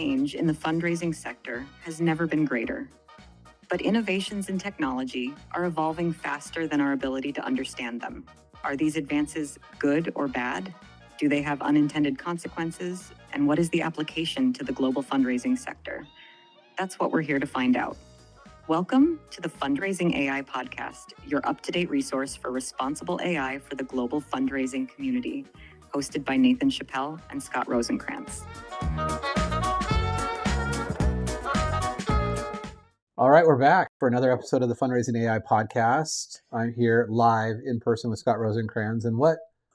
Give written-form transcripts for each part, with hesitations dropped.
change in the fundraising sector has never been greater. But innovations in technology are evolving faster than our ability to understand them. Are these advances good or bad? Do they have unintended consequences? And what is the application to the global fundraising sector? That's what we're here to find out. Welcome to the Fundraising AI Podcast, your up-to-date resource for responsible AI for the global fundraising community, hosted by Nathan Chappell and Scott Rosenkrantz. All right, we're back for another episode of the Fundraising AI Podcast. I'm here live in person with Scott Rosenkrantz. And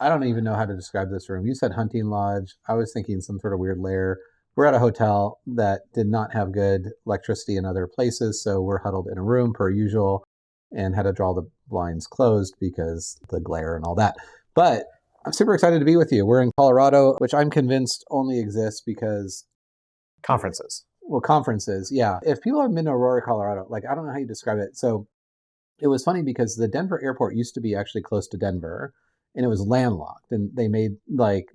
I don't even know how to describe this room. You said hunting lodge. I was thinking some sort of weird lair. We're at a hotel that did not have good electricity in other places, so we're huddled in a room per usual and had to draw the blinds closed because the glare and all that. But I'm super excited to be with you. We're in Colorado, which I'm convinced only exists because conferences. Well, conferences, yeah. If people have been to Aurora, Colorado, I don't know how you describe it. So it was funny because the Denver airport used to be actually close to Denver and it was landlocked, and they made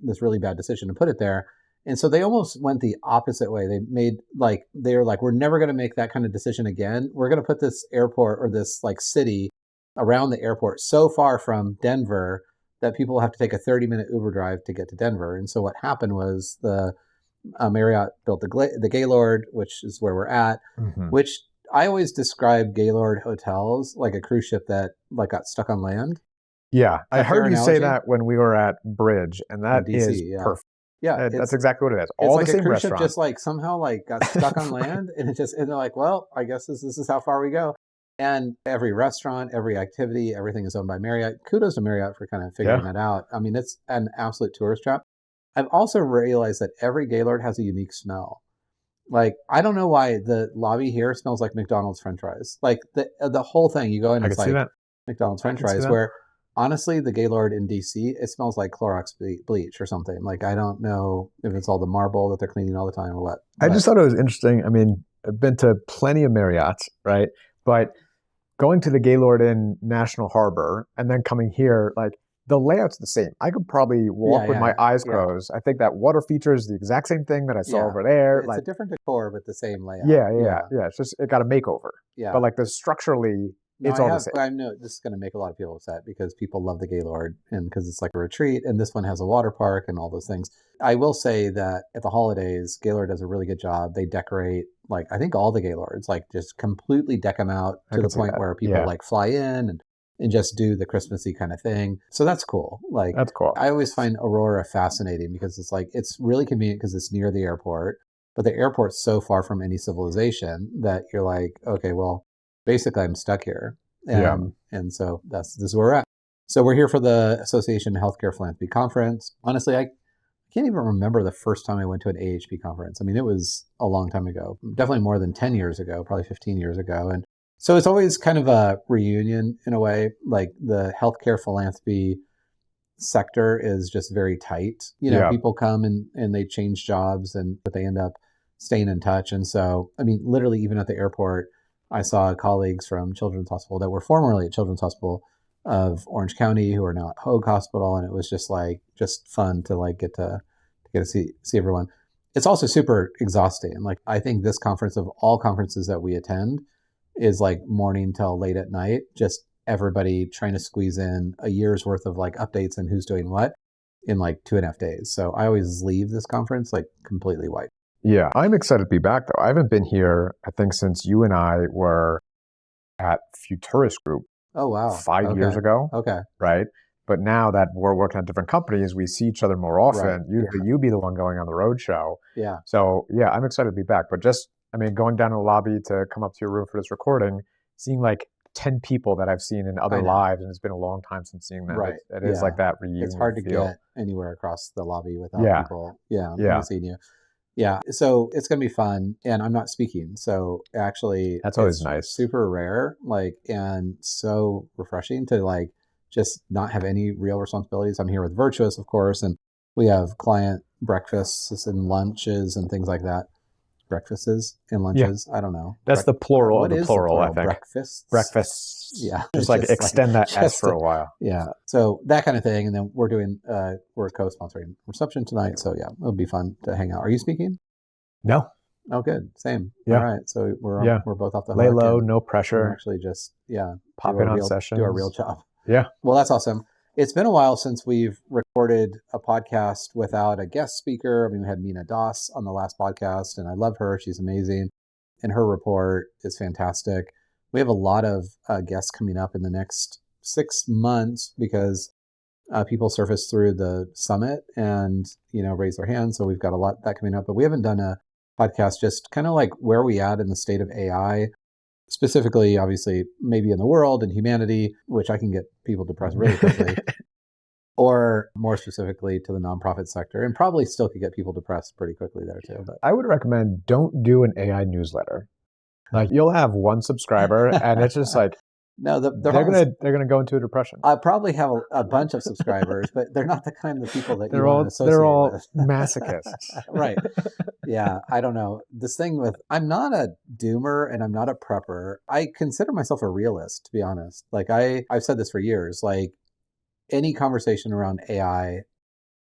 this really bad decision to put it there. And so they almost went the opposite way. They made we're never going to make that kind of decision again. We're going to put this airport or this city around the airport so far from Denver that people have to take a 30-minute Uber drive to get to Denver. And so what happened was the Marriott built the Gaylord, which is where we're at, which I always describe Gaylord hotels like a cruise ship that got stuck on land. Yeah, I heard you say that when we were at Bridge, and that DC, is perfect. Yeah, that's exactly what it is. All the same a cruise restaurant. Ship just somehow got stuck on land, and they're like, well, I guess this is how far we go. And every restaurant, every activity, everything is owned by Marriott. Kudos to Marriott for kind of figuring that out. I mean, it's an absolute tourist trap. I've also realized that every Gaylord has a unique smell. I don't know why the lobby here smells like McDonald's French fries. The whole thing, you go in, it's like McDonald's French fries, where honestly, the Gaylord in DC, it smells like Clorox bleach or something. I don't know if it's all the marble that they're cleaning all the time or what. I just thought it was interesting. I mean, I've been to plenty of Marriotts, right? But going to the Gaylord in National Harbor and then coming here, the layout's the same. I could probably walk with my eyes closed. I think that water feature is the exact same thing that I saw over there. It's a different decor, but the same layout. Yeah. It's just, it got a makeover. Yeah. But structurally, it's all the same. I know this is going to make a lot of people upset because people love the Gaylord and because it's like a retreat, and this one has a water park and all those things. I will say that at the holidays, Gaylord does a really good job. They decorate, I think all the Gaylords, just completely deck them out to the point where people fly in and just do the Christmassy kind of thing. So that's cool. That's cool. I always find Aurora fascinating because it's really convenient because it's near the airport, but the airport's so far from any civilization that you're like, okay, well, basically I'm stuck here. And so this is where we're at. So we're here for the Association Healthcare Philanthropy Conference. Honestly, I can't even remember the first time I went to an AHP conference. I mean, it was a long time ago, definitely more than 10 years ago, probably 15 years ago. And so it's always kind of a reunion in a way. The healthcare philanthropy sector is just very tight. People come and they change jobs, but they end up staying in touch. And so, I mean, literally even at the airport, I saw colleagues from Children's Hospital that were formerly at Children's Hospital of Orange County who are now at Hoag Hospital. And it was just fun to get to see everyone. It's also super exhausting. I think this conference, of all conferences that we attend, is morning till late at night, just everybody trying to squeeze in a year's worth of updates and who's doing what in 2.5 days. So I always leave this conference completely wiped. Yeah, I'm excited to be back though. I haven't been here, I think, since you and I were at Futurist Group. Oh, wow. 5 years ago. Okay. Right? But now that we're working at different companies, we see each other more often. Right. Usually you be the one going on the road show. Yeah. So yeah, I'm excited to be back. But going down to the lobby to come up to your room for this recording, seeing 10 people that I've seen in other lives, and it's been a long time since seeing them. Right. It is that reunion. It's hard to feel. get anywhere across the lobby without people. Yeah. Seeing you. Yeah. So it's going to be fun. And I'm not speaking. So actually, that's always nice. Super rare, and so refreshing to just not have any real responsibilities. I'm here with Virtuous, of course, and we have client breakfasts and lunches and things like that. Breakfasts and lunches. I don't know. That's the plural of the plural, I think. Breakfasts. Yeah. Just extend that S for a while. Yeah. So that kind of thing. And then we're co-sponsoring reception tonight. So yeah, it'll be fun to hang out. Are you speaking? No. Oh, good. Same. Yeah. All right. So Yeah. we're both off the Lay hook low, and no can pressure. actually just, Pop in on do our real sessions. job. Yeah. Well, that's awesome. It's been a while since we've recorded a podcast without a guest speaker. I mean, we had Mina Das on the last podcast, and I love her. She's amazing. And her report is fantastic. We have a lot of guests coming up in the next 6 months because people surface through the summit and, raise their hands. So we've got a lot of that coming up, but we haven't done a podcast just kind of like where we at in the state of AI, specifically, obviously, maybe in the world and humanity, which I can get people depressed really quickly, or more specifically to the nonprofit sector, and probably still could get people depressed pretty quickly there too. But I would recommend don't do an AI newsletter. Like you'll have one subscriber and it's just like, no, they're gonna go into a depression. I probably have a bunch of subscribers, but they're not the kind of people that you want to associate they're all with. masochists. Right. Yeah, I don't know. This thing with, I'm not a doomer and I'm not a prepper. I consider myself a realist, to be honest. Like I've said this for years, like any conversation around AI,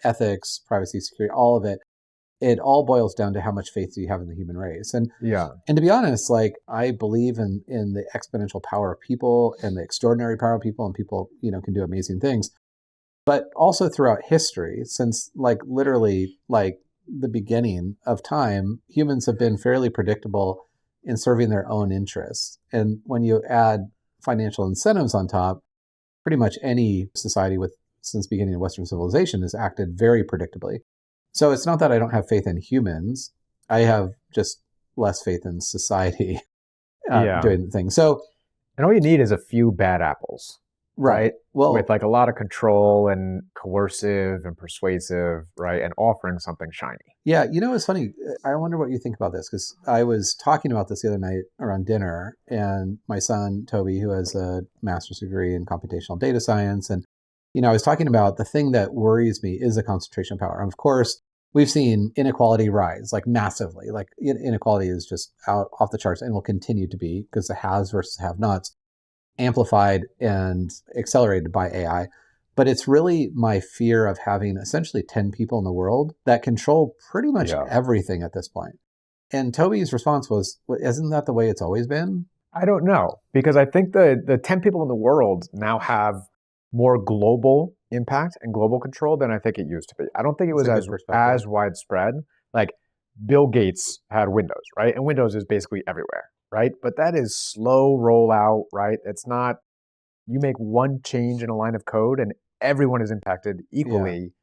ethics, privacy, security, all of it, it all boils down to how much faith do you have in the human race. And to be honest, like I believe in the exponential power of people and the extraordinary power of people, and people, can do amazing things. But also throughout history, since like literally like the beginning of time, humans have been fairly predictable in serving their own interests. And when you add financial incentives on top, pretty much any society since the beginning of Western civilization has acted very predictably. So it's not that I don't have faith in humans. I have just less faith in society doing things. So, and all you need is a few bad apples. Right. Well, with like a lot of control and coercive and persuasive, right? And offering something shiny. Yeah. It's funny. I wonder what you think about this, because I was talking about this the other night around dinner, and my son, Toby, who has a master's degree in computational data science. And, I was talking about the thing that worries me is the concentration of power. And of course, we've seen inequality rise like massively. Like inequality is just off the charts and will continue to be, because the haves versus have-nots amplified and accelerated by AI. But it's really my fear of having essentially 10 people in the world that control pretty much everything at this point. And Toby's response was, isn't that the way it's always been? I don't know, because I think the 10 people in the world now have more global impact and global control than I think it used to be. I don't think it was as widespread. Like Bill Gates had Windows, right? And Windows is basically everywhere, right? But that is slow rollout, right? It's not, you make one change in a line of code and everyone is impacted equally.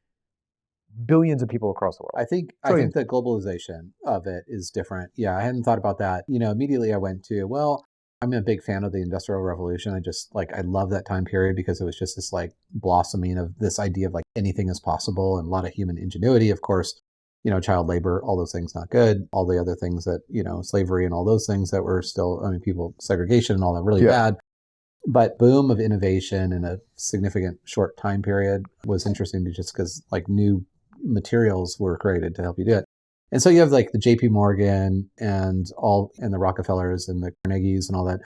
Billions of people across the world. I think the globalization of it is different. Yeah, I hadn't thought about that. Immediately I went to, well, I'm a big fan of the Industrial Revolution. I love that time period because it was just this like blossoming of this idea of like anything is possible, and a lot of human ingenuity, of course, child labor, all those things not good, all the other things that, slavery and all those things that were still, people, segregation and all that really bad. But boom of innovation in a significant short time period was interesting to just because like new materials were created to help you do it. And so you have like the JP Morgan and the Rockefellers and the Carnegies and all that,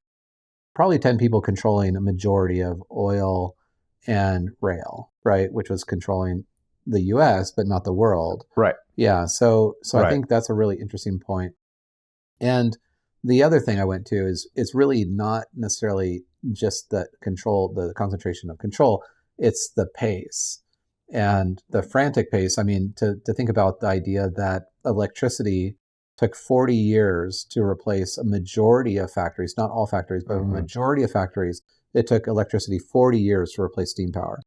probably 10 people controlling a majority of oil and rail, right? Which was controlling the US, but not the world. Right. Yeah. So I think that's a really interesting point. And the other thing I went to is it's really not necessarily just the concentration of control. It's the pace and the frantic pace. I mean, to think about the idea that electricity took 40 years to replace a majority of factories, not all factories, but a majority of factories, it took electricity 40 years to replace steam power.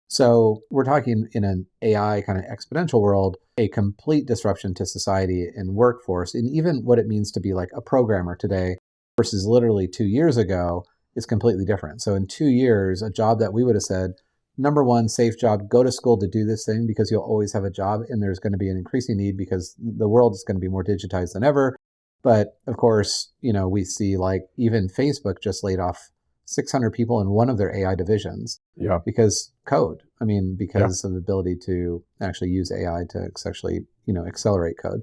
So we're talking in an AI kind of exponential world, a complete disruption to society and workforce, and even what it means to be like a programmer today versus literally 2 years ago is completely different. So in 2 years, a job that we would have said, number one, safe job, go to school to do this thing because you'll always have a job, and there's going to be an increasing need because the world is going to be more digitized than ever. But of course, we see like even Facebook just laid off 600 people in one of their AI divisions. Yeah. Because code. I mean, because of the ability to actually use AI to actually, accelerate code.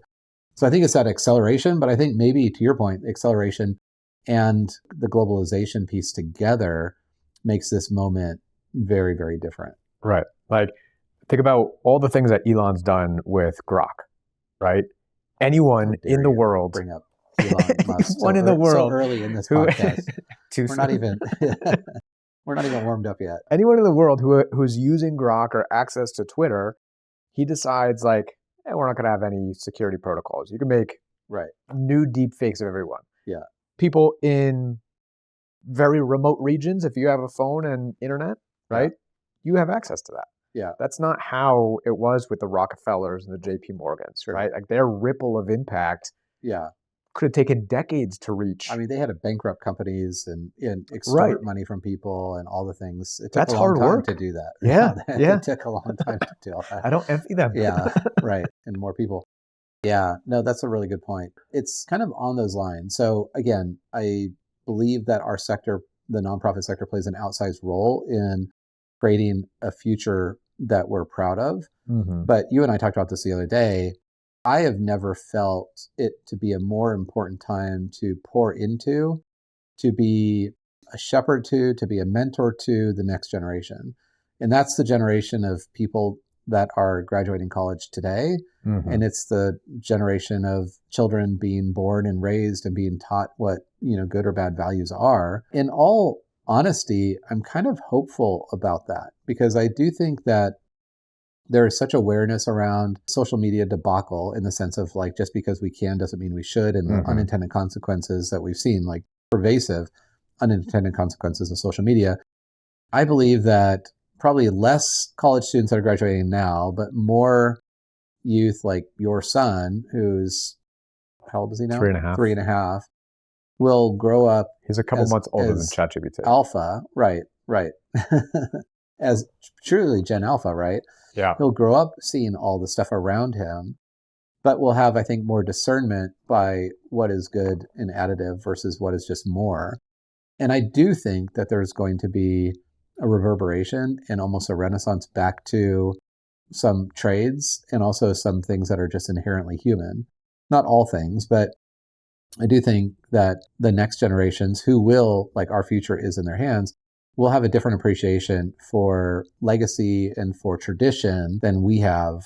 So I think it's that acceleration, but I think maybe to your point, acceleration and the globalization piece together makes this moment very, very different. Right. Like think about all the things that Elon's done with Grok, right? anyone dare in the you world, bring up Elon Musk anyone in the world so early in this who podcast. too We're not soon. even we're not even warmed up yet. Anyone in the world who's using Grok or access to Twitter, he decides like, hey, we're not going to have any security protocols. You can make Right. new deep fakes of everyone. Yeah. People in very remote regions, if you have a phone and internet, right, you have access to that. Yeah. That's not how it was with the Rockefellers and the JP Morgans, Sure. right? Like their ripple of impact could have taken decades to reach. I mean, they had to bankrupt companies and Right. extort money from people and all the things. It took That's a long hard time work. to do that. Yeah. Yeah. It took a long time to do all that. I don't envy them. Yeah, right. And more people. Yeah, no, that's a really good point. It's kind of on those lines. So again, I believe that our sector, the nonprofit sector, plays an outsized role in creating a future that we're proud of. Mhm. But you and I talked about this the other day. I have never felt it to be a more important time to pour into, to be a shepherd to be a mentor to the next generation. And that's the generation of people that are graduating college today. Mhm. And it's the generation of children being born and raised and being taught what, good or bad values are. In all honesty, I'm kind of hopeful about that because I do think that there is such awareness around social media debacle in the sense of like, just because we can doesn't mean we should. And the unintended consequences that we've seen, like pervasive unintended consequences of social media. I believe that probably less college students that are graduating now, but more youth like your son, who's, how old is he now? 3.5. 3.5, will grow up. He's a couple months older than ChatGPT. Alpha, right. As truly Gen Alpha, right? Yeah. He'll grow up seeing all the stuff around him, but will have, I think, more discernment by what is good and additive versus what is just more. And I do think that there's going to be a reverberation and almost a renaissance back to some trades and also some things that are just inherently human. Not all things, but I do think that the next generations who will, like our future is in their hands, will have a different appreciation for legacy and for tradition than we have,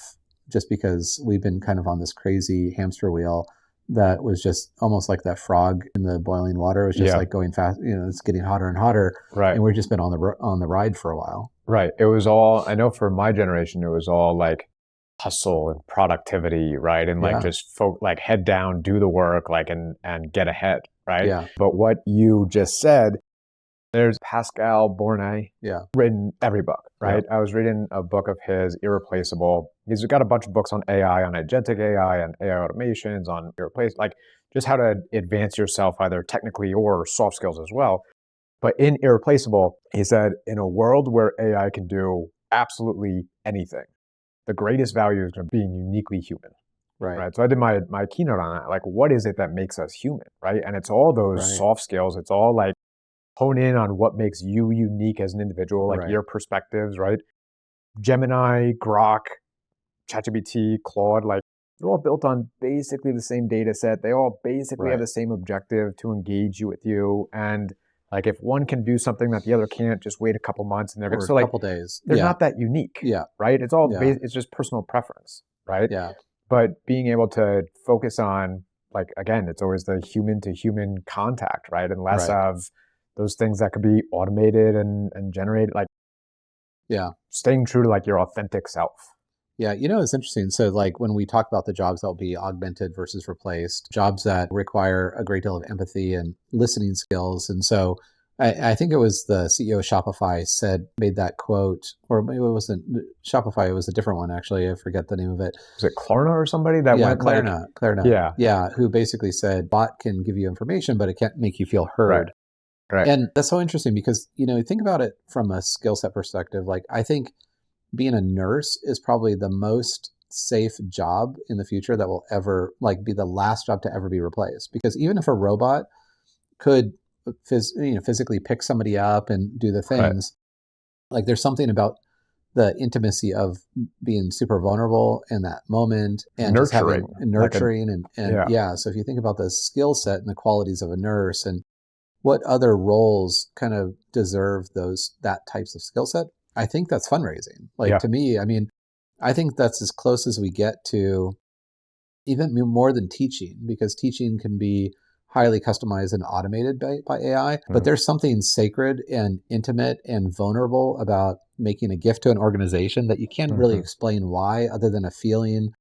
just because we've been kind of on this crazy hamster wheel that was just almost like that frog in the boiling water. It was just like going fast, it's getting hotter and hotter. Right. And we've just been on the ride for a while. Right. It was all, I know for my generation, it was all like hustle and productivity, right? And like just like head down, do the work, like and get ahead, right? Yeah. But what you just said, there's Pascal Bornet, written every book, right? I was reading a book of his, Irreplaceable. He's got a bunch of books on AI, on agentic AI, and AI automations, on like just how to advance yourself either technically or soft skills as well. But in Irreplaceable, he said, in a world where AI can do absolutely anything, the greatest value is being uniquely human. Right. So I did my keynote on that. Like, what is it that makes us human? Right. And it's all those soft skills. It's all like hone in on what makes you unique as an individual, like your perspectives, right? Gemini, Grok, ChatGPT, Claude, like they're all built on basically the same data set. They all basically have the same objective to engage you with you. And like if one can do something that the other can't, just wait a couple months and they're Or so like a couple days. They're not that unique. Right? It's all it's just personal preference, right? But being able to focus on, like, again, it's always the human to human contact, right? And less of those things that could be automated and generated, like staying true to like your authentic self. Yeah, it's interesting. So like when we talk about the jobs that will be augmented versus replaced, jobs that require a great deal of empathy and listening skills. And so I think it was the CEO of Shopify made that quote, or maybe it wasn't Shopify, it was a different one actually. I forget the name of it. Was it Klarna or somebody that went Klarna. Yeah, who basically said bot can give you information, but it can't make you feel heard. Right. And that's so interesting because, think about it from a skill set perspective. Like I think being a nurse is probably the most safe job in the future that will ever be the last job to ever be replaced. Because even if a robot could physically pick somebody up and do the things, like there's something about the intimacy of being super vulnerable in that moment and nurturing. Just having nurturing so if you think about the skill set and the qualities of a nurse and what other roles kind of deserve that types of skill set, I think that's fundraising. To me, I mean, I think that's as close as we get to even more than teaching, because teaching can be highly customized and automated by AI. But there's something sacred and intimate and vulnerable about making a gift to an organization that you can't really explain why, other than a feeling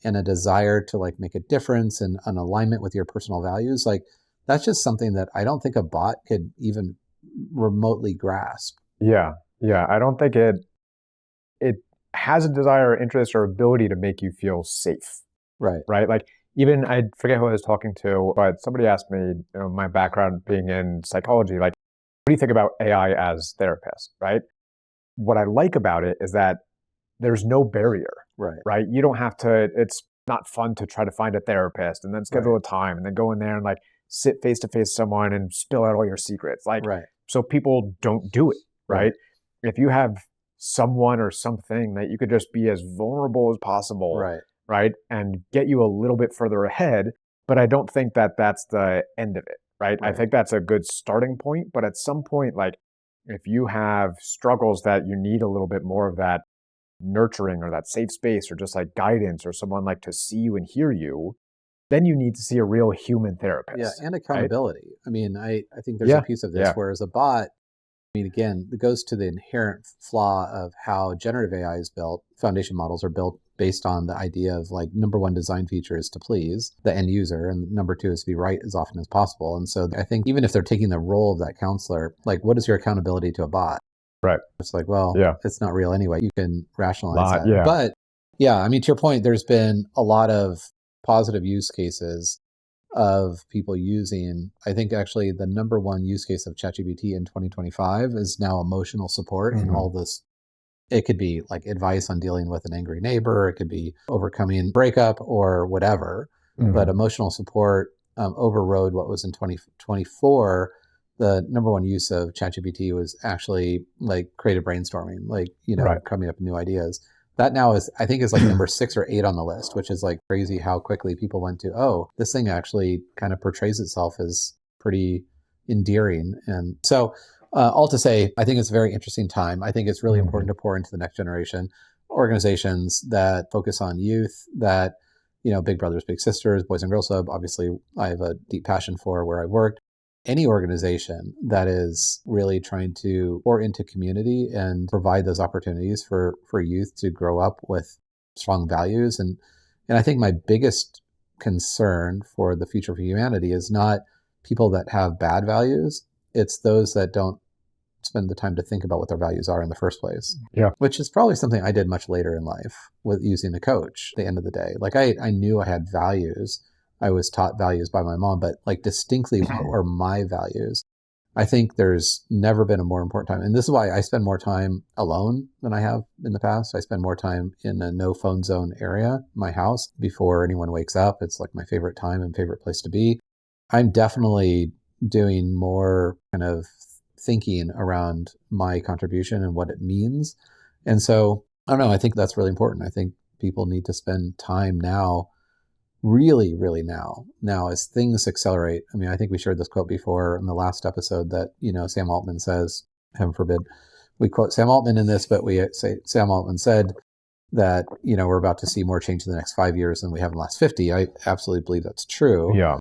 and a desire to like make a difference and an alignment with your personal values. Like that's just something that I don't think a bot could even remotely grasp. Yeah. I don't think it has a desire, interest, or ability to make you feel safe. Right. Like even, I forget who I was talking to, but somebody asked me, my background being in psychology, like, what do you think about AI as therapist, right? What I like about it is that there's no barrier, right? You don't have to, it's not fun to try to find a therapist and then schedule a time and then go in there and like sit face to face with someone and spill out all your secrets. Like, so people don't do it, right? If you have someone or something that you could just be as vulnerable as possible, right? And get you a little bit further ahead. But I don't think that that's the end of it, right? I think that's a good starting point. But at some point, like if you have struggles that you need a little bit more of that nurturing or that safe space or just like guidance or someone like to see you and hear you, then you need to see a real human therapist. Yeah, and accountability. Right? I mean, I think there's a piece of this whereas a bot, I mean, again, it goes to the inherent flaw of how generative AI is built. Foundation models are built based on the idea of like number one design feature is to please the end user, and number two is to be right as often as possible. And so I think even if they're taking the role of that counselor, like what is your accountability to a bot? Right. It's like, well, it's not real anyway. You can rationalize that. Yeah. But yeah, I mean, to your point, there's been a lot of positive use cases of people using, I think actually the number one use case of ChatGPT in 2025 is now emotional support and all this. It could be like advice on dealing with an angry neighbor. It could be overcoming breakup or whatever. But emotional support overrode what was in 2024. The number one use of ChatGPT was actually like creative brainstorming, like, coming up with new ideas. That now is, I think, is like number 6 or 8 on the list, which is like crazy how quickly people went to, oh, this thing actually kind of portrays itself as pretty endearing. And so all to say, I think it's a very interesting time. I think it's really important to pour into the next generation organizations that focus on youth, that, Big Brothers, Big Sisters, Boys and Girls Club, obviously I have a deep passion for where I worked. Any organization that is really trying to pour into community and provide those opportunities for youth to grow up with strong values. And I think my biggest concern for the future of humanity is not people that have bad values. It's those that don't spend the time to think about what their values are in the first place. Yeah. Which is probably something I did much later in life with using a coach at the end of the day. Like I knew I had values. I was taught values by my mom, but like distinctly what were my values? I think there's never been a more important time. And this is why I spend more time alone than I have in the past. I spend more time in a no phone zone area, my house, before anyone wakes up. It's like my favorite time and favorite place to be. I'm definitely doing more kind of thinking around my contribution and what it means. And so, I don't know, I think that's really important. I think people need to spend time now, really now as things accelerate. I mean, I think we shared this quote before in the last episode that, Sam Altman says, heaven forbid we quote Sam Altman in this, but we say Sam Altman said that, we're about to see more change in the next 5 years than we have in the last 50. I absolutely believe that's true. Yeah.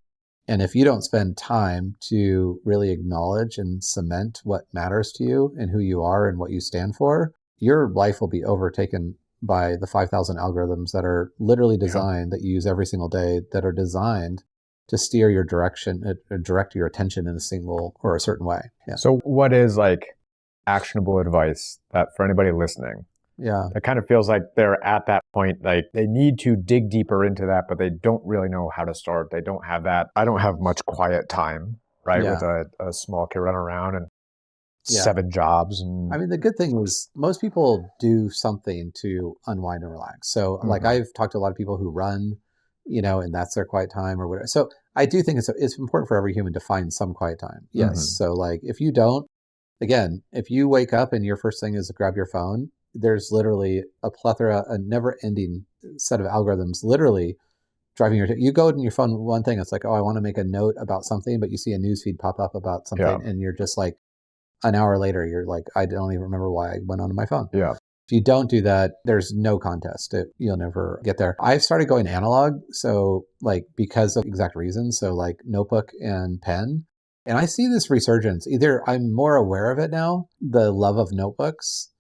And if you don't spend time to really acknowledge and cement what matters to you and who you are and what you stand for, your life will be overtaken by the 5,000 algorithms that are literally designed, that you use every single day, that are designed to steer your direction, direct your attention in a single or a certain way. Yeah. So what is like actionable advice that for anybody listening? Yeah. It kind of feels like they're at that point, like they need to dig deeper into that, but they don't really know how to start. They don't have that. I don't have much quiet time, right? Yeah. With a small kid running around and 7 jobs. And I mean, the good thing is most people do something to unwind and relax. So like I've talked to a lot of people who run, and that's their quiet time or whatever. So I do think it's important for every human to find some quiet time. Yes. So like if you don't, again, if you wake up and your first thing is to grab your phone, there's literally a plethora, a never-ending set of algorithms literally driving you go in your phone, one thing, it's like, oh, I want to make a note about something, but you see a newsfeed pop up about something and you're just like, an hour later, you're like, I don't even remember why I went onto my phone. Yeah. If you don't do that, there's no contest. You'll never get there. I've started going analog. So like because of exact reasons. So like notebook and pen. And I see this resurgence. Either I'm more aware of it now, the love of notebooks.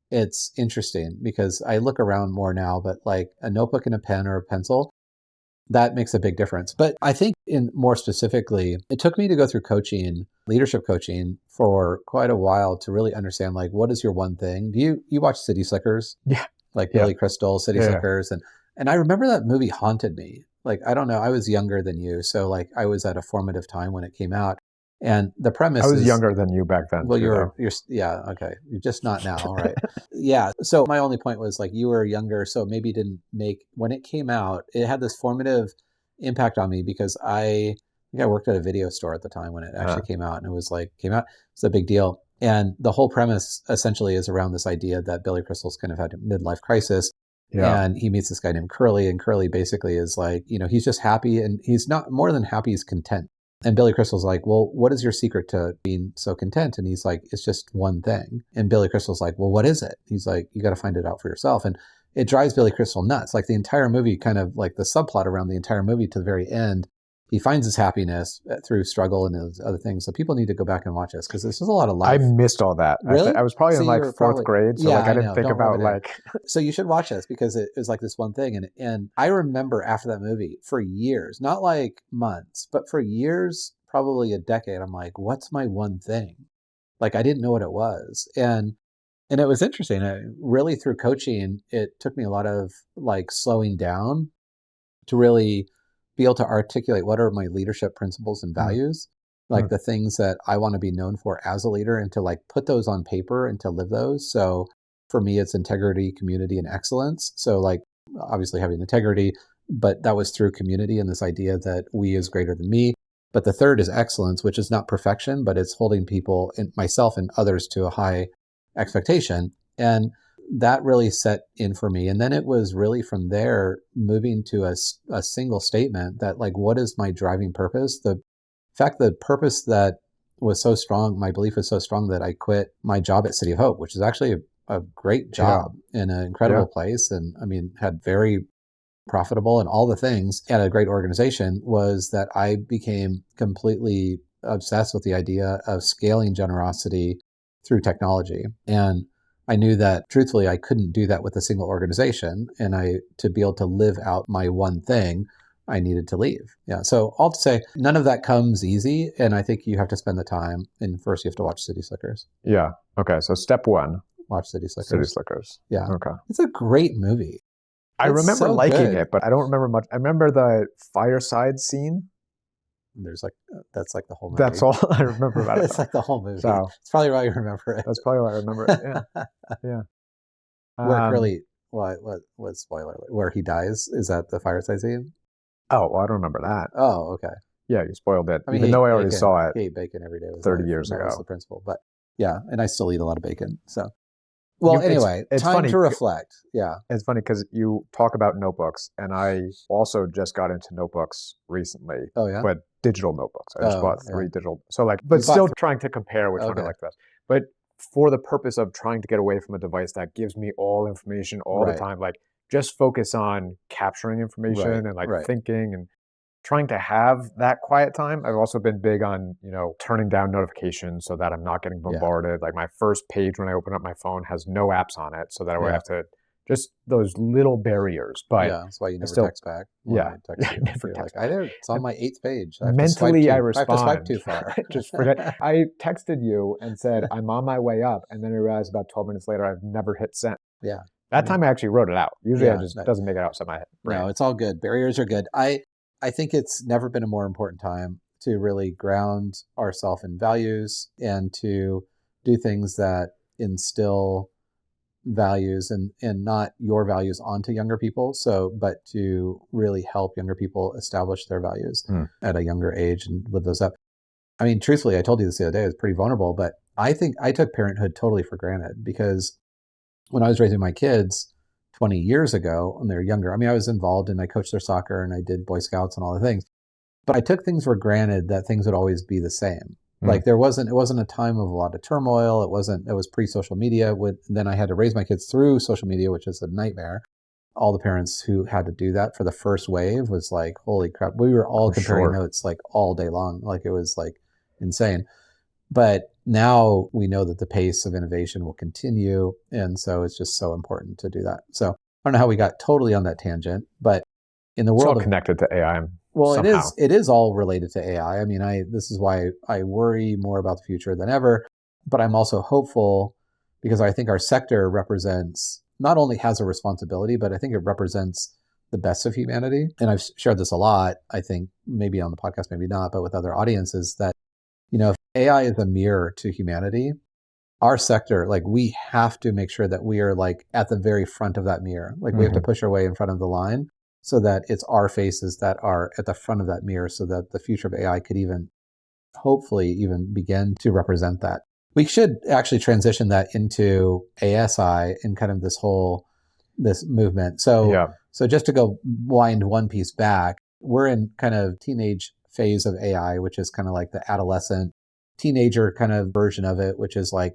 It's interesting because I look around more now, but like a notebook and a pen or a pencil, that makes a big difference. But I think in more specifically, it took me to go through coaching, leadership coaching for quite a while to really understand like what is your one thing? Do you watch City Slickers? Yeah. Like Billy Crystal, City Slickers. And I remember that movie haunted me. Like, I don't know, I was younger than you. So like I was at a formative time when it came out. And the premise I was is, younger than you back then. well, too, you're, yeah, okay. You're just not now, right? Yeah. So my only point was like you were younger, so maybe didn't make, when it came out, it had this formative impact on me because I think I worked at a video store at the time when it actually came out, and it was like, came out, it's a big deal. And the whole premise essentially is around this idea that Billy Crystal's kind of had a midlife crisis. Yeah. And he meets this guy named Curly, and Curly basically is like, you know, he's just happy, and he's not more than happy, he's content. And Billy Crystal's like, well, what is your secret to being so content? And he's like, it's just one thing. And Billy Crystal's like, well, what is it? He's like, you got to find it out for yourself. And it drives Billy Crystal nuts. Like the entire movie, kind of like the subplot around the entire movie to the very end, he finds his happiness through struggle and those other things. So people need to go back and watch this because this is a lot of life. I missed all that. Really? I was probably in like fourth grade, so yeah, like I didn't think about like. So you should watch this because it was like this one thing, and I remember after that movie for years, not like months, but for years, probably a decade. I'm like, what's my one thing? Like I didn't know what it was, and it was interesting. Really through coaching, it took me a lot of like slowing down to really be able to articulate what are my leadership principles and values, like the things that I want to be known for as a leader, and to like put those on paper and to live those. So for me, it's integrity, community, and excellence. So like obviously having integrity, but that was through community and this idea that we is greater than me. But the third is excellence, which is not perfection, but it's holding people and myself and others to a high expectation. And that really set in for me. And then it was really from there moving to a single statement that like, what is my driving purpose? The fact, the purpose that was so strong, my belief was so strong that I quit my job at City of Hope, which is actually a great job in an incredible place. And I mean, had very profitable and all the things at a great organization, was that I became completely obsessed with the idea of scaling generosity through technology. And I knew that truthfully, I couldn't do that with a single organization. And to be able to live out my one thing, I needed to leave. Yeah. So all to say, none of that comes easy. And I think you have to spend the time. And first you have to watch City Slickers. Yeah. Okay. So step one. Watch City Slickers. City Slickers. Yeah. Okay. It's a great movie. I remember liking it, but I don't remember much. I remember the fireside scene. There's like, that's like the whole movie. That's all I remember about it. It's like the whole movie. So, it's probably why you remember it. That's probably why I remember it. Yeah. Yeah. Where really, what spoiler alert, where he dies? Is that the fireside scene? Oh, well, I don't remember that. Oh, okay. Yeah, you spoiled it. I mean, even though I already saw it. He ate bacon every day. 30 years ago. That was the principle. But yeah, and I still eat a lot of bacon. So, well, anyway, it's time funny. To reflect. Yeah. It's funny because you talk about notebooks, and I also just got into notebooks recently. Oh, yeah? But digital notebooks. I just bought 3 digital. So like, but You still trying to compare which one I like best. But for the purpose of trying to get away from a device that gives me all information all the time, like just focus on capturing information and like thinking and trying to have that quiet time. I've also been big on, turning down notifications so that I'm not getting bombarded. Like my first page when I open up my phone has no apps on it, so that I would have to just those little barriers. But that's why you never text back. Never text back. It's on my 8th page. Mentally, I respond. I have to swipe too far. Just forget. I texted you and said, I'm on my way up. And then I realized about 12 minutes later, I've never hit send. Yeah. That time I actually wrote it out. Usually it doesn't make it outside my brain. No, it's all good. Barriers are good. I think it's never been a more important time to really ground ourselves in values and to do things that instill values and not your values onto younger people. But to really help younger people establish their values at a younger age and live those up. I mean, truthfully, I told you this the other day, I was pretty vulnerable, but I think I took parenthood totally for granted because when I was raising my kids 20 years ago when they were younger, I mean, I was involved and I coached their soccer and I did Boy Scouts and all the things, but I took things for granted that things would always be the same. Like it wasn't a time of a lot of turmoil. It was pre-social media. Then I had to raise my kids through social media, which is a nightmare. All the parents who had to do that for the first wave was like, holy crap. We were all comparing notes like all day long. Like it was like insane. But now we know that the pace of innovation will continue. And so it's just so important to do that. So I don't know how we got totally on that tangent, but in the world it's all connected to AI. Well, somehow. it is all related to AI. I mean, this is why I worry more about the future than ever, but I'm also hopeful because I think our sector represents, not only has a responsibility, but I think it represents the best of humanity. And I've shared this a lot, I think maybe on the podcast, maybe not, but with other audiences that, if AI is a mirror to humanity, our sector, like we have to make sure that we are like at the very front of that mirror. Like we have to push our way in front of the line so that it's our faces that are at the front of that mirror so that the future of AI could hopefully even begin to represent that. We should actually transition that into ASI and kind of this movement. So just to go wind one piece back, we're in kind of teenage phase of AI, which is kind of like the adolescent teenager kind of version of it, which is like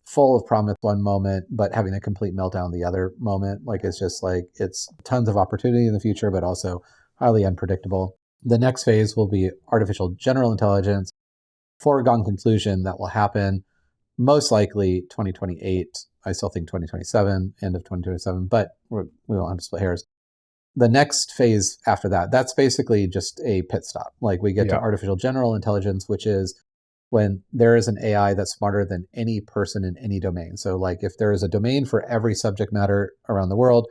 full of promise one moment, but having a complete meltdown the other moment. Like it's just like, it's tons of opportunity in the future, but also highly unpredictable. The next phase will be artificial general intelligence. Foregone conclusion that will happen most likely 2028. I still think 2027, end of 2027, but we won't have to split hairs. The next phase after that, that's basically just a pit stop. Like we get to artificial general intelligence, which is when there is an AI that's smarter than any person in any domain. So like if there is a domain for every subject matter around the world,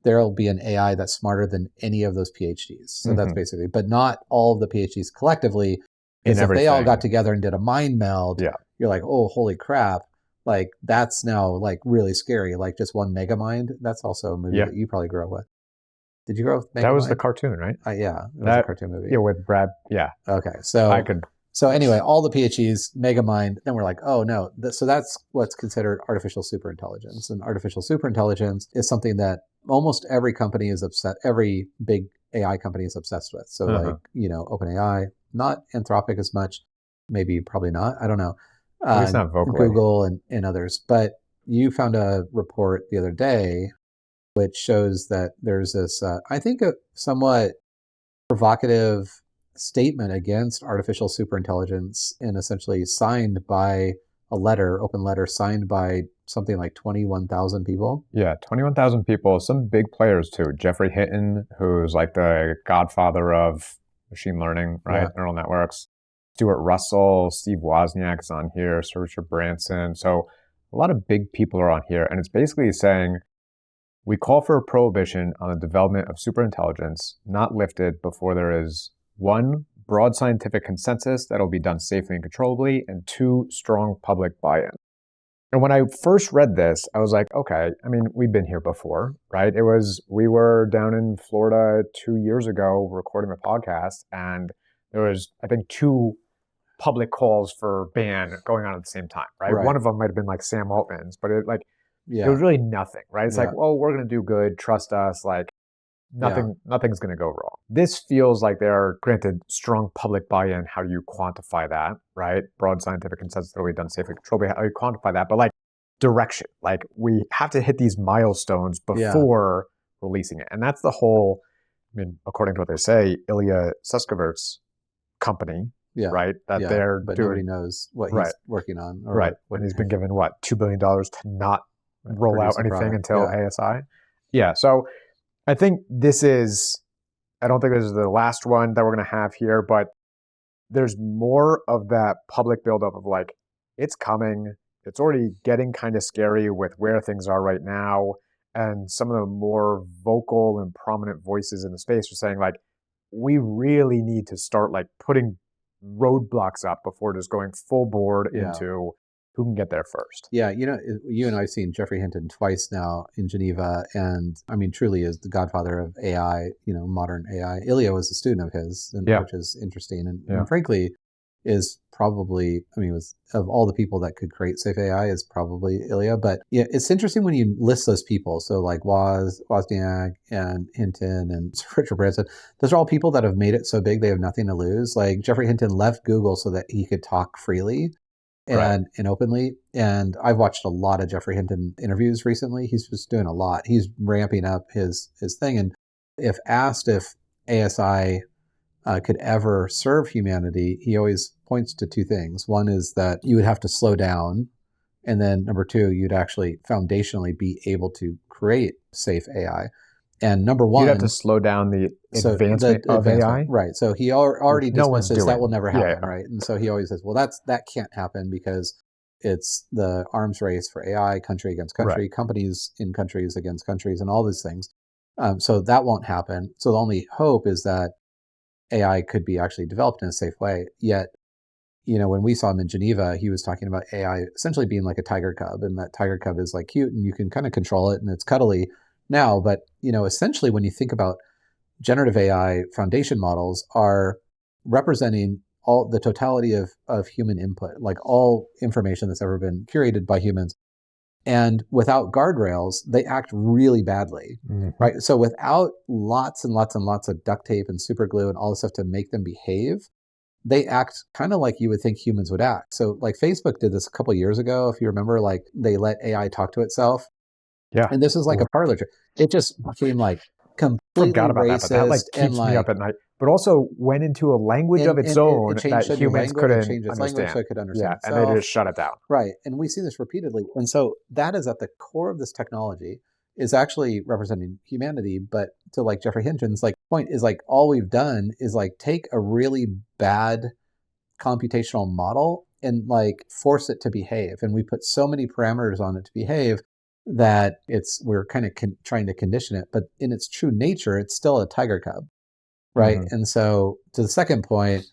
there'll be an AI that's smarter than any of those PhDs. So that's basically, but not all of the PhDs collectively. Because if they all got together and did a mind meld, you're like, oh, holy crap. Like that's now like really scary. Like just one Megamind. That's also a movie that you probably grew up with. Did you grow up with Megamind? That was the cartoon, right? Yeah, it was a cartoon movie. Yeah, with Brad. Yeah. Okay, so I could. So anyway, all the PhDs, Megamind, then we're like, oh no. So that's what's considered artificial superintelligence. And artificial superintelligence is something that almost every company is every big AI company is obsessed with. So like, OpenAI, not Anthropic as much, probably not, I don't know. At least not vocally. Google and others. But you found a report the other day which shows that there's this, I think, a somewhat provocative statement against artificial superintelligence and essentially signed by open letter signed by something like 21,000 people. Yeah, 21,000 people, some big players too. Jeffrey Hinton, who's like the godfather of machine learning, right? Neural networks. Stuart Russell, Steve Wozniak is on here, Sir Richard Branson. So a lot of big people are on here. And it's basically saying, we call for a prohibition on the development of superintelligence not lifted before there is 1, broad scientific consensus that will be done safely and controllably, and 2, strong public buy-in. And when I first read this, I was like, okay, I mean, we've been here before, right? We were down in Florida 2 years ago recording a podcast, and there was, I think, 2 public calls for ban going on at the same time, right? One of them might have been like Sam Altman's, but it was really nothing, right? It's like, well, we're going to do good. Trust us. Like nothing's going to go wrong. This feels like they're granted strong public buy-in. How do you quantify that, right? Broad scientific consensus that will be done safely, controllably. How do you quantify that? But like direction, like we have to hit these milestones before releasing it. And that's the whole, I mean, according to what they say, Ilya Sutskevert's company, right? That they're but doing, nobody knows what he's working on. Or what he's been given, what, $2 billion to not roll out anything until ASI. Yeah. So I think I don't think this is the last one that we're going to have here, but there's more of that public buildup of like, it's coming. It's already getting kind of scary with where things are right now. And some of the more vocal and prominent voices in the space are saying like, we really need to start like putting roadblocks up before just going full board into who can get there first. Yeah, you and I have seen Jeffrey Hinton twice now in Geneva, and I mean, truly is the godfather of AI, modern AI. Ilya was a student of his, which is interesting. And frankly, is probably, I mean, of all the people that could create safe AI is probably Ilya. But yeah, it's interesting when you list those people. So like Wozniak and Hinton and Richard Branson, those are all people that have made it so big they have nothing to lose. Like Jeffrey Hinton left Google so that he could talk freely and openly. And I've watched a lot of Jeffrey Hinton interviews recently. He's just doing a lot. He's ramping up his thing. And if asked if ASI could ever serve humanity, he always points to two things. One is that you would have to slow down. And then number two, you'd actually foundationally be able to create safe AI. And number one, you'd have to slow down the advancement of AI. Right. So he already dismisses that will never happen. Yeah. Right. And so he always says, well, that can't happen because it's the arms race for AI, country against country, companies in countries against countries, and all these things. So that won't happen. So the only hope is that AI could be actually developed in a safe way. Yet, when we saw him in Geneva, he was talking about AI essentially being like a tiger cub, and that tiger cub is like cute and you can kind of control it and it's cuddly now. But, essentially when you think about generative AI foundation models are representing all the totality of human input, like all information that's ever been curated by humans. And without guardrails, they act really badly, right? So without lots and lots and lots of duct tape and super glue and all this stuff to make them behave, they act kind of like you would think humans would act. So like Facebook did this a couple of years ago, if you remember, like they let AI talk to itself. Yeah. And this is like a parlor trick. It just became like completely forgot about racist. That, but that like keeps me up at night. But also went into a language of its own that humans couldn't understand. So it could understand itself. And they just shut it down. Right. And we see this repeatedly. And so that is at the core of this technology, is actually representing humanity. But to like Jeffrey Hinton's like point is like all we've done is like take a really bad computational model and like force it to behave. And we put so many parameters on it to behave that we're kind of trying to condition it. But in its true nature, it's still a tiger cub. Right. And so to the second point,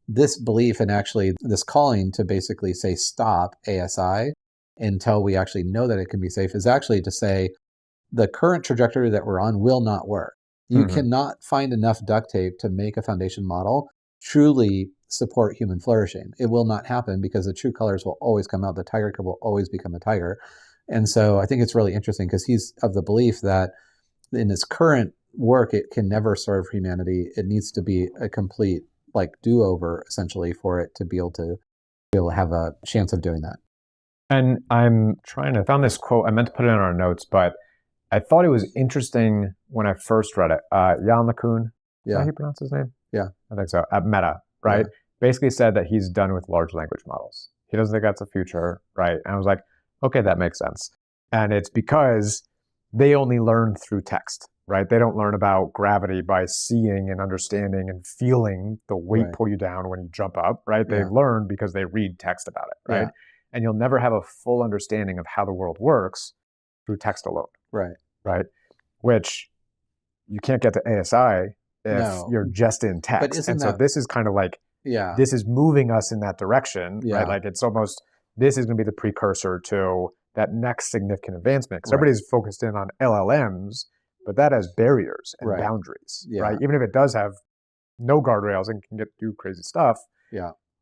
this belief and actually this calling to basically say stop ASI until we actually know that it can be safe is actually to say the current trajectory that we're on will not work. You cannot find enough duct tape to make a foundation model truly support human flourishing. It will not happen because the true colors will always come out. The tiger cub will always become a tiger. And so I think it's really interesting because he's of the belief that in its current work, it can never serve humanity. It needs to be a complete like do-over essentially for it to be able to have a chance of doing that. And I found this quote, I meant to put it in our notes, but I thought it was interesting when I first read it. Jan LeCun, is that how you pronounce his name? Yeah. I think so. At Meta, right? Yeah. Basically said that he's done with large language models. He doesn't think that's the future, right? And I was like, okay, that makes sense. And it's because they only learn through text, right? They don't learn about gravity by seeing and understanding and feeling the weight pull you down when you jump up, right? They learn because they read text about it, right? And you'll never have a full understanding of how the world works through text alone. Right? Which you can't get to ASI if you're just in text. And so this is kind of like, this is moving us in that direction, right? Like it's almost, this is going to be the precursor to that next significant advancement. Because everybody's focused in on LLMs, but that has barriers and boundaries, right? Even if it does have no guardrails and can do crazy stuff,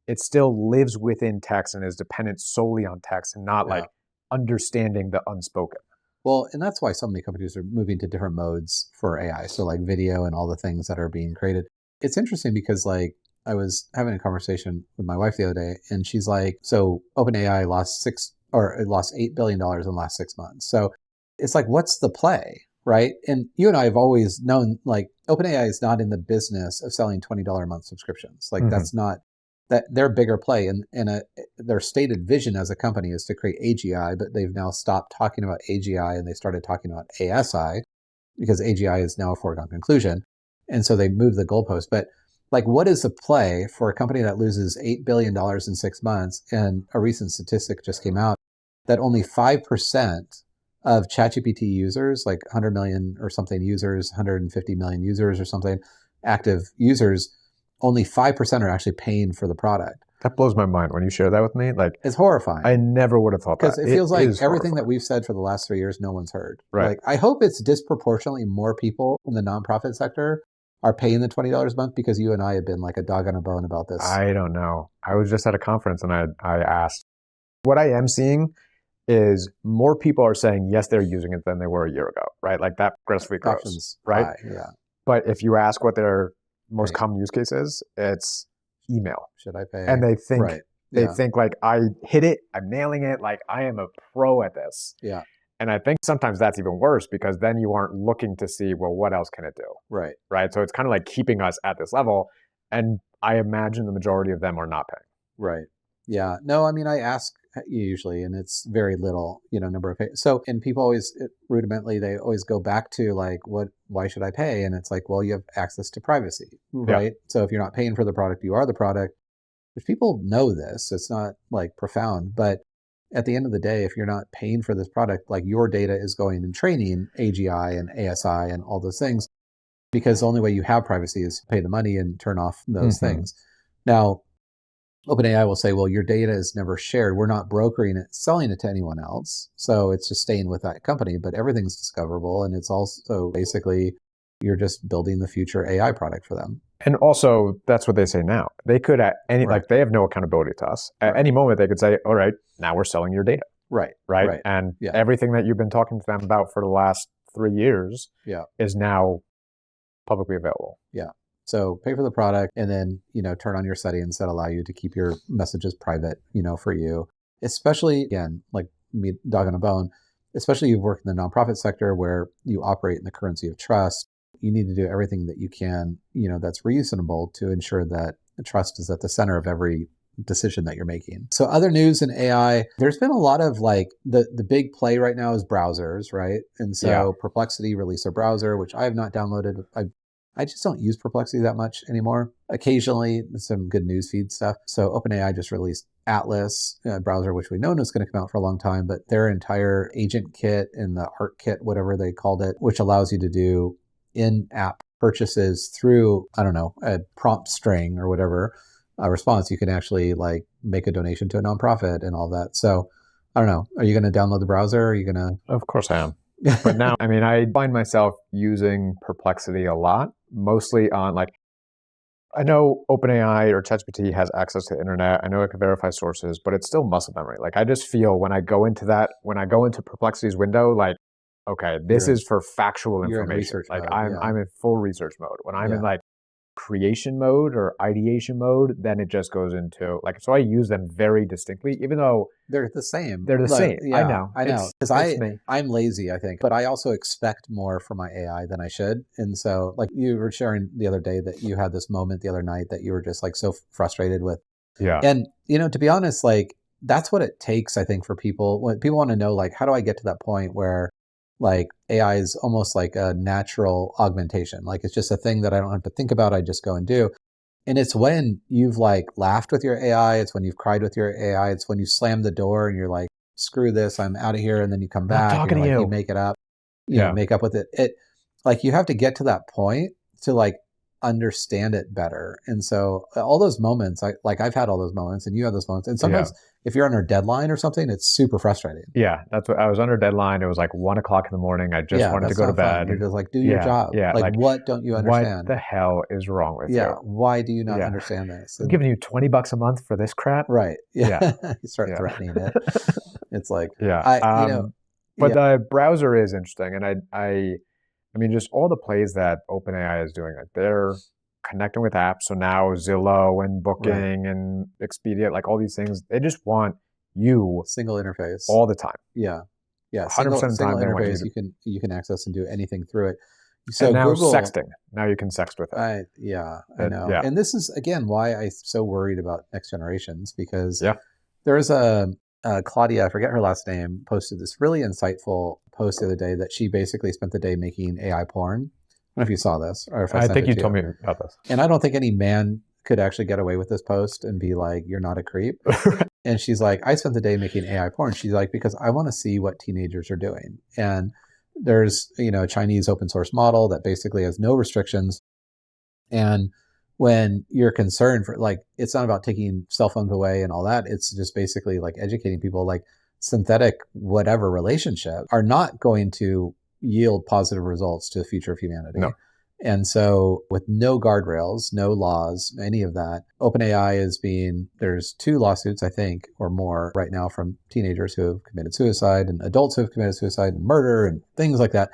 it still lives within text and is dependent solely on text and not like understanding the unspoken. Well, and that's why so many companies are moving to different modes for AI. So like video and all the things that are being created. It's interesting because like I was having a conversation with my wife the other day and she's like, so OpenAI lost $8 billion in the last 6 months. So it's like, what's the play? Right. And you and I have always known like OpenAI is not in the business of selling $20 a month subscriptions. Like that's not that their bigger play and their stated vision as a company is to create AGI, but they've now stopped talking about AGI and they started talking about ASI because AGI is now a foregone conclusion. And so they moved the goalpost. But like, what is the play for a company that loses $8 billion in 6 months? And a recent statistic just came out that only 5% of ChatGPT users, like 100 million or something users, 150 million users or something, active users, only 5% are actually paying for the product. That blows my mind when you share that with me. Like, it's horrifying. I never would have thought that. Because it feels like everything that we've said for the last 3 years, no one's heard. Right. Like, I hope it's disproportionately more people in the nonprofit sector are paying the $20 a month? Because you and I have been like a dog on a bone about this. I don't know. I was just at a conference and I asked. What I am seeing is more people are saying yes, they're using it than they were a year ago, right? Like that gradually grows, Options right? high, yeah. But if you ask what their most Right. common use case is, it's email. Should I pay? And they think Right. they Yeah. think like I hit it, I'm nailing it, like I am a pro at this. Yeah. And I think sometimes that's even worse because then you aren't looking to see, well, what else can it do? Right. Right. So it's kind of like keeping us at this level. And I imagine the majority of them are not paying. Right. Yeah. No, I mean, I ask usually, and it's very little, number of pay. So, and people always rudimentally, they always go back to like, why should I pay? And it's like, well, you have access to privacy, right? Yeah. So if you're not paying for the product, you are the product. If people know this, it's not like profound, but at the end of the day, if you're not paying for this product, like your data is going and training AGI and ASI and all those things, because the only way you have privacy is to pay the money and turn off those things. Now, OpenAI will say, well, your data is never shared. We're not brokering it, selling it to anyone else. So it's just staying with that company, but everything's discoverable. And it's also basically, you're just building the future AI product for them. And also, that's what they say now. They could at any, like they have no accountability to us. At any moment, they could say, all right, now we're selling your data. Right. Right. And everything that you've been talking to them about for the last 3 years is now publicly available. Yeah. So pay for the product and then, turn on your settings that allow you to keep your messages private, for you, especially again, like me, dog on a bone, especially you've worked in the nonprofit sector where you operate in the currency of trust. You need to do everything that you can, that's reasonable to ensure that trust is at the center of every decision that you're making. So other news in AI, there's been a lot of like the big play right now is browsers, right? And so Perplexity released a browser, which I have not downloaded. I just don't use Perplexity that much anymore. Occasionally, some good newsfeed stuff. So OpenAI just released Atlas, a browser, which we know is going to come out for a long time, but their entire agent kit and the art kit, whatever they called it, which allows you to do in-app purchases through, I don't know, a prompt string or whatever response. You can actually like make a donation to a nonprofit and all that. So I don't know. Are you going to download the browser? Are you going to? Of course I am. But now, I mean, I find myself using Perplexity a lot, mostly on like, I know OpenAI or ChatGPT has access to the internet. I know it can verify sources, but it's still muscle memory. Like I just feel when I go into Perplexity's window, like, okay, this is for factual information. You're in research like mode, I'm in full research mode. When I'm in like creation mode or ideation mode, then it just goes into like, so I use them very distinctly, even though they're the same. They're the same. Yeah, I know. Because I'm lazy, I think, but I also expect more from my AI than I should. And so like you were sharing the other day that you had this moment the other night that you were just like so frustrated with. Yeah. And, to be honest, like that's what it takes, I think, for people. When people want to know, like, how do I get to that point where like AI is almost like a natural augmentation. Like it's just a thing that I don't have to think about. I just go and do. And it's when you've like laughed with your AI. It's when you've cried with your AI. It's when you slam the door and you're like, screw this, I'm out of here. And then you come back and like, you make it up, make up with it. It like you have to get to that point to like understand it better. And so all those moments, I've had all those moments and you have those moments. And sometimes if you're under a deadline or something, it's super frustrating. Yeah, that's what I was under deadline. It was like 1 o'clock in the morning. I just wanted to go to bed. You're just like, do your job. Yeah. Like what don't you understand? What the hell is wrong with you? Why do you not understand this? I'm giving you $20 a month for this crap. Right. Yeah. You start threatening it. It's like, but the browser is interesting. And I mean, just all the plays that OpenAI is doing, like they're connecting with apps. So now Zillow and Booking and Expedia, like all these things, they just want you single interface all the time. Yeah. 100% of the time interface you can access and do anything through it. So and now Google, sexting. Now you can sext with it. I know. Yeah. And this is again why I'm so worried about next generations, because there is a Claudia, I forget her last name, posted this really insightful post the other day that she basically spent the day making AI porn. I don't know if you saw this or if I think you told me about this. And I don't think any man could actually get away with this post and be like, you're not a creep. And she's like, I spent the day making AI porn. She's like, because I want to see what teenagers are doing. And there's, a Chinese open source model that basically has no restrictions. And when you're concerned for like, it's not about taking cell phones away and all that. It's just basically like educating people, like synthetic whatever relationship are not going to yield positive results to the future of humanity. No. And so with no guardrails, no laws, any of that, OpenAI there's 2 lawsuits, I think, or more right now from teenagers who have committed suicide and adults who have committed suicide and murder and things like that.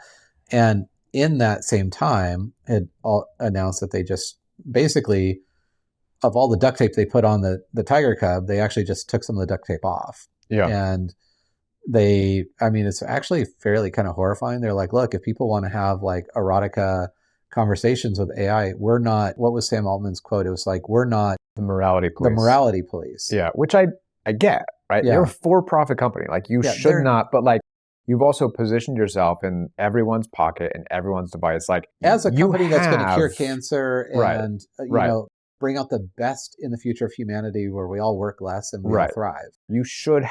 And in that same time, had announced that they just basically, of all the duct tape they put on the tiger cub, they actually just took some of the duct tape off. Yeah. And it's actually fairly kind of horrifying. They're like, look, if people want to have like erotica conversations with AI, we're not, what was Sam Altman's quote? It was like, we're not the morality police. The morality police. Yeah, which I get, right? Yeah. They're a for-profit company. Like you should not, but like you've also positioned yourself in everyone's pocket and everyone's device. Like as a company that's going to cure cancer and, right. Bring out the best in the future of humanity where we all work less and we all thrive. You should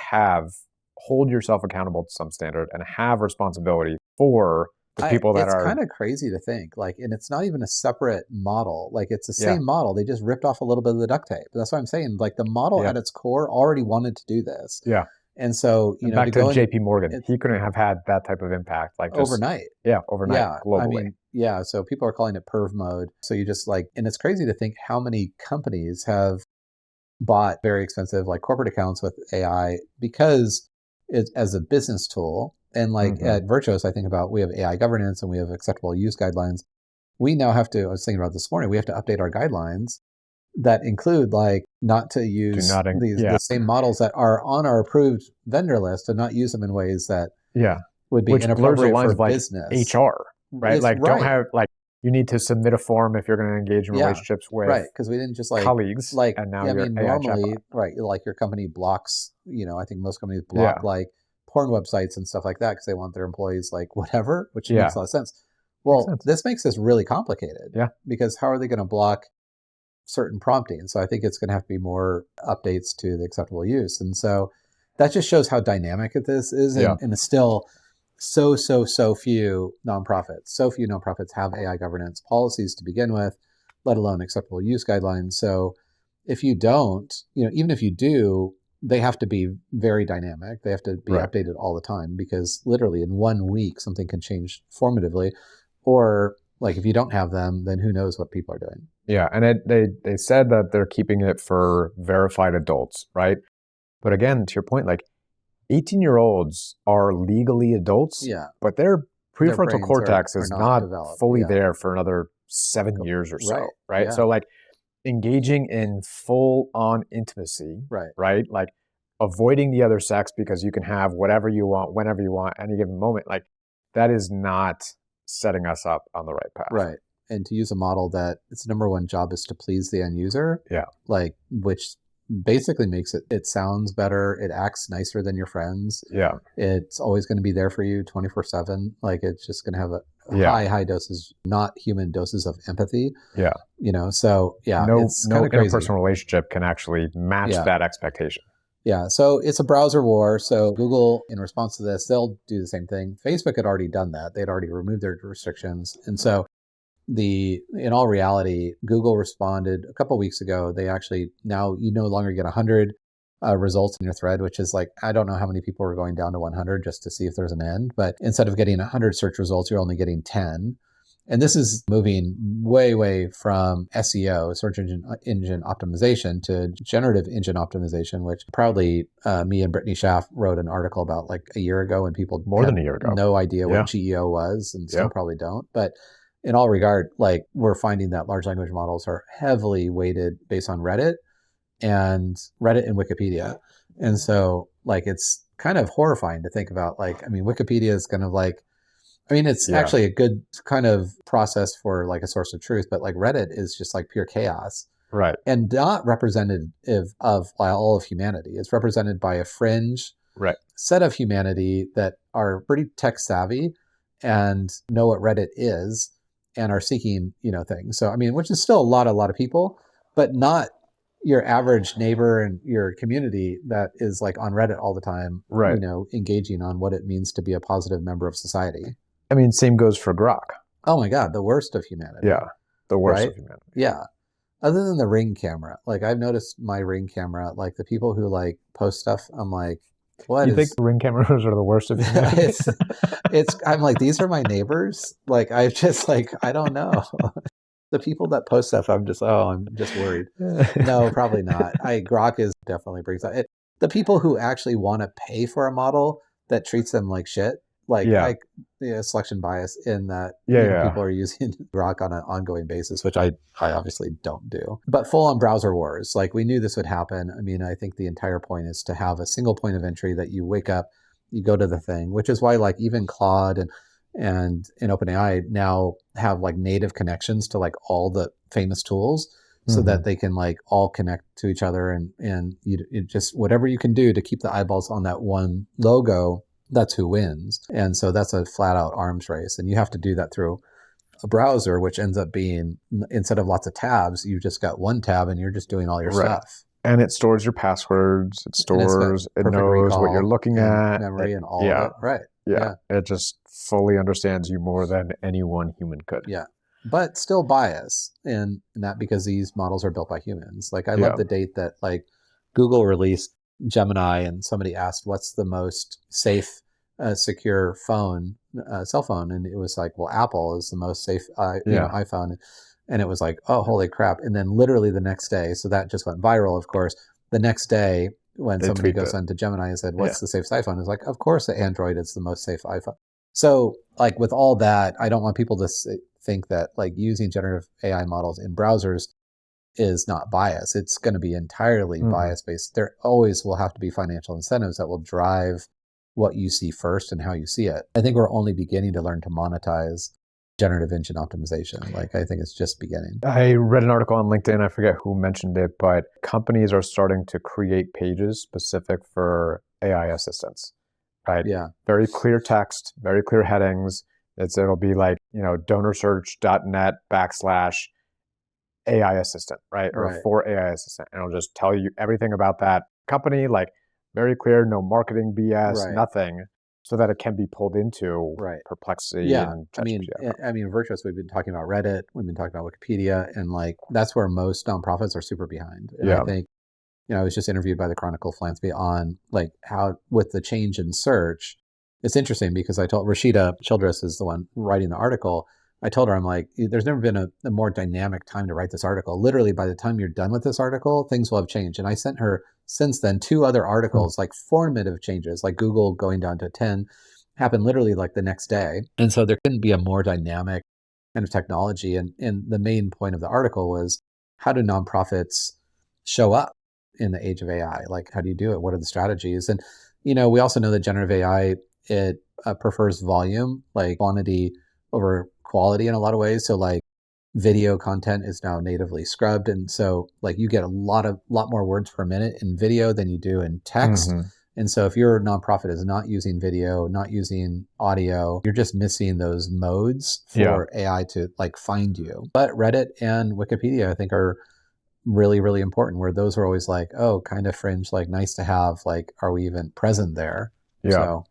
hold yourself accountable to some standard and have responsibility for the people that it's are... It's kind of crazy to think, like, and it's not even a separate model. Like, it's the same model. They just ripped off a little bit of the duct tape. That's what I'm saying. Like, the model at its core already wanted to do this. Yeah. And so, back to JP Morgan, he couldn't have had that type of impact. Like just, overnight. Yeah, overnight, globally. So people are calling it perv mode. So you just like, and it's crazy to think how many companies have bought very expensive like corporate accounts with AI because it's as a business tool. And like at Virtuos, I think about, we have AI governance and we have acceptable use guidelines. We now have to, I was thinking about this morning, we have to update our guidelines that include like not to use the same models that are on our approved vendor list, and not use them in ways that would be inappropriate for business. HR, right? Like don't have like, you need to submit a form if you're going to engage in relationships with because we didn't just like colleagues. Like, and now normally, like your company blocks, I think most companies block like porn websites and stuff like that because they want their employees like whatever, which makes a lot of sense. Well, this makes this really complicated. Yeah. Because how are they going to block certain prompting? So I think it's going to have to be more updates to the acceptable use. And so that just shows how dynamic this is. And it's still so few nonprofits. So few nonprofits have AI governance policies to begin with, let alone acceptable use guidelines. So if you don't, even if you do, they have to be very dynamic. They have to be updated all the time because literally in 1 week, something can change formatively. Or like if you don't have them, then who knows what people are doing. Yeah, and they said that they're keeping it for verified adults, right? But again, to your point, like 18-year-olds are legally adults, but their prefrontal cortex is not fully there for another 7 years or so, right? So like engaging in full-on intimacy, right? Like avoiding the other sex because you can have whatever you want, whenever you want, any given moment, like that is not setting us up on the right path. Right. And to use a model that its number one job is to please the end user. Yeah. Like, which basically makes it sounds better. It acts nicer than your friends. Yeah. It's always going to be there for you 24/7. Like it's just going to have a high doses, not human doses of empathy. Yeah. So no it's kind of crazy. Interpersonal relationship can actually match that expectation. Yeah, so it's a browser war. So Google, in response to this, they'll do the same thing. Facebook had already done that. They'd already removed their restrictions. And so in all reality, Google responded a couple of weeks ago. They actually, now you no longer get 100 results in your thread, which is like, I don't know how many people are going down to 100 just to see if there's an end. But instead of getting 100 search results, you're only getting 10. And this is moving way from SEO, search engine optimization, to generative engine optimization, which proudly me and Brittany Schaff wrote an article about like a year ago when people more than a year ago, no idea what GEO was and still probably don't. But in all regard, like we're finding that large language models are heavily weighted based on Reddit and Wikipedia. And so like it's kind of horrifying to think about. Like, I mean, Wikipedia is kind of like, it's actually a good kind of process for like a source of truth, but like Reddit is just like pure chaos. Right. And not representative of all of humanity. It's represented by a fringe set of humanity that are pretty tech savvy and know what Reddit is and are seeking, things. So, which is still a lot of people, but not your average neighbor and your community that is like on Reddit all the time, engaging on what it means to be a positive member of society. Same goes for Grok. Oh my God, the worst of humanity. Yeah, the worst of humanity. Yeah. Other than the Ring camera, like I've noticed my Ring camera, like the people who like post stuff, I'm like, What You think Ring cameras are the worst of it's I'm like, these are my neighbors. Like, I just like, I don't know. The people that post stuff, I'm just worried. No, probably not. Grok is definitely brings that. The people who actually want to pay for a model that treats them like shit, like selection bias in that people are using Grok on an ongoing basis, which I obviously don't do. But full on browser wars, like we knew this would happen. I mean, I think the entire point is to have a single point of entry that you wake up, you go to the thing, which is why like even Claude and OpenAI now have like native connections to like all the famous tools so that they can like all connect to each other and you just whatever you can do to keep the eyeballs on that one logo, that's who wins. And so that's a flat out arms race. And you have to do that through a browser, which ends up being, instead of lots of tabs, you've just got one tab and you're just doing all your stuff. And it stores your passwords. It stores, it knows what you're looking at. Memory and all of it. Right. Yeah. It just fully understands you more than any one human could. Yeah. But still bias. And that because these models are built by humans. Like I love the date that like Google released Gemini and somebody asked, what's the most safe, secure phone, cell phone? And it was like, well, Apple is the most safe iPhone. And it was like, oh, holy crap. And then literally the next day, so that just went viral, of course. The next day, when somebody goes onto Gemini and said, what's the safest iPhone? It's like, of course, the Android is the most safe iPhone. So like with all that, I don't want people to think that like using generative AI models in browsers is not bias. It's going to be entirely bias-based. There always will have to be financial incentives that will drive what you see first and how you see it. I think we're only beginning to learn to monetize generative engine optimization. Like, I think it's just beginning. I read an article on LinkedIn, I forget who mentioned it, but companies are starting to create pages specific for AI assistants, right? Yeah. Very clear text, very clear headings. It'll be like, donorsearch.net/AI assistant, right? Or for AI assistant. And it'll just tell you everything about that company, like very clear, no marketing BS, nothing. So that it can be pulled into Perplexity. And I mean, Virtuous, we've been talking about Reddit, we've been talking about Wikipedia, and like that's where most nonprofits are super behind. And I think, I was just interviewed by the Chronicle of Philanthropy on like how with the change in search, it's interesting because I told Rashida Childress is the one writing the article. I told her, I'm like, there's never been a more dynamic time to write this article. Literally, by the time you're done with this article, things will have changed. And I sent her since then 2 other articles, like formative changes, like Google going down to 10, happened literally like the next day. And so there couldn't be a more dynamic kind of technology. And the main point of the article was, how do nonprofits show up in the age of AI? Like, how do you do it? What are the strategies? And, we also know that generative AI, it prefers volume, like quantity over quality in a lot of ways. So like video content is now natively scrubbed. And so like you get a lot more words per minute in video than you do in text. And so if your nonprofit is not using video, not using audio, you're just missing those modes for AI to like find you. But Reddit and Wikipedia, I think, are really, really important, where those are always like, oh, kind of fringe, like nice to have, like, are we even present there? So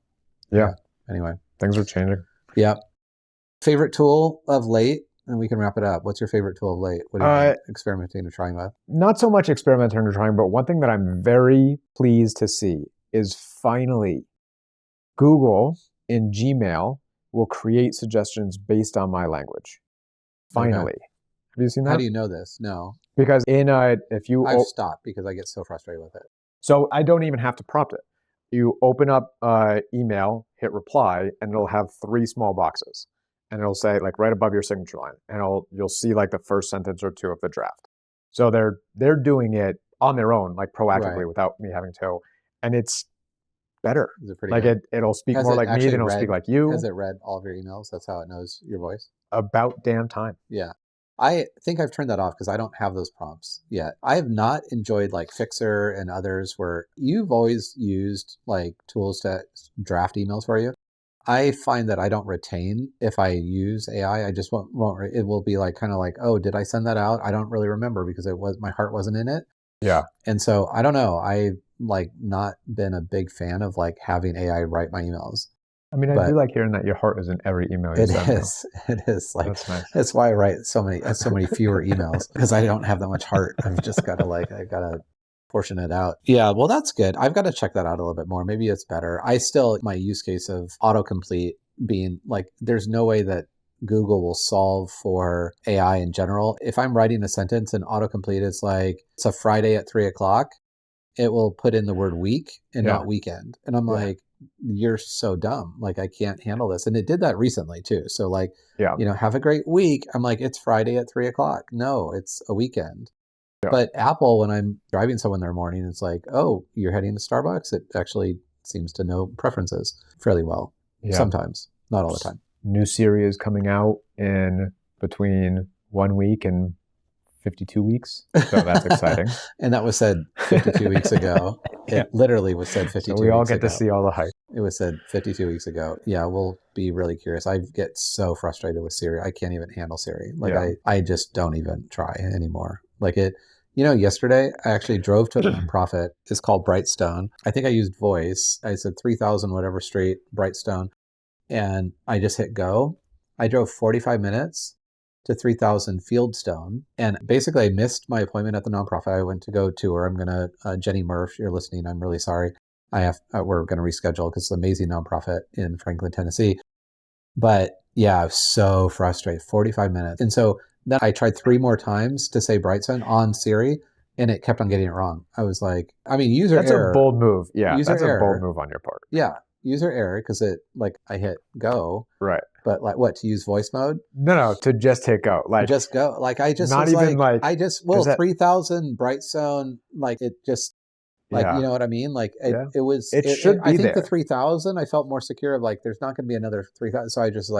anyway, things are changing. Yeah. Favorite tool of late, and we can wrap it up. What's your favorite tool of late? What are you experimenting or trying with? Not so much experimenting or trying, but one thing that I'm very pleased to see is finally Google in Gmail will create suggestions based on my language. Finally. Have you seen that? How do you know this? No. Because I've stopped because I get so frustrated with it. So I don't even have to prompt it. You open up email, hit reply, and it'll have 3 small boxes. And it'll say, like, right above your signature line, and you'll see like the first sentence or 2 of the draft. So they're doing it on their own, like proactively, without me having to. And it's better. Is it pretty like good? It'll speak more like me than it'll speak like you. Has it read all of your emails? That's how it knows your voice? About damn time. Yeah. I think I've turned that off because I don't have those prompts yet. I have not enjoyed like Fixer and others where you've always used like tools to draft emails for you. I find that I don't retain if I use AI. I just won't. It will be like kind of like, oh, did I send that out? I don't really remember because my heart wasn't in it. Yeah. And so I don't know. I've like not been a big fan of like having AI write my emails. I mean, I do like hearing that your heart is in every email you send. It is. Like, that's nice. That's why I write so many fewer emails, because I don't have that much heart. I've just got to I got to portion it out. Yeah, well, that's good. I've got to check that out a little bit more. Maybe it's better. My use case of autocomplete being like, there's no way that Google will solve for AI in general. If I'm writing a sentence and autocomplete is like, it's a Friday at 3:00, it will put in the word week and not weekend. And I'm like, you're so dumb. Like, I can't handle this. And it did that recently too. So like, have a great week. I'm like, it's Friday at 3:00. No, it's a weekend. Yeah. But Apple, when I'm driving someone in the morning, it's like, oh, you're heading to Starbucks. It actually seems to know preferences fairly well. Yeah. Sometimes, not all the time. New Siri is coming out in between 1 week and 52 weeks. So that's exciting. And that was said 52 weeks ago. It literally was said 52 weeks ago. So we all get to see all the hype. It was said 52 weeks ago. Yeah, we'll be really curious. I get so frustrated with Siri. I can't even handle Siri. Like I just don't even try anymore. Like yesterday I actually drove to a nonprofit. It's called Brightstone. I think I used voice. I said 3,000 whatever street, Brightstone. And I just hit go. I drove 45 minutes to 3,000 Fieldstone. And basically I missed my appointment at the nonprofit. I went to go tour. I'm going to, Jenny Murph, you're listening. I'm really sorry. We're going to reschedule because it's an amazing nonprofit in Franklin, Tennessee. But yeah, I was so frustrated, 45 minutes. And so then I tried 3 more times to say Brightstone on Siri, and it kept on getting it wrong. I was like, user error. That's a bold move. Yeah, that's a bold move on your part. Yeah, user error, because I hit go. Right. But like what, to use voice mode? No, to just hit go. Like just go. Like I just not was even like 3,000 Brightstone, like it just like you know what I mean? Like it was it should be I think there. The 3,000 I felt more secure of like there's not going to be another 3,000. So I just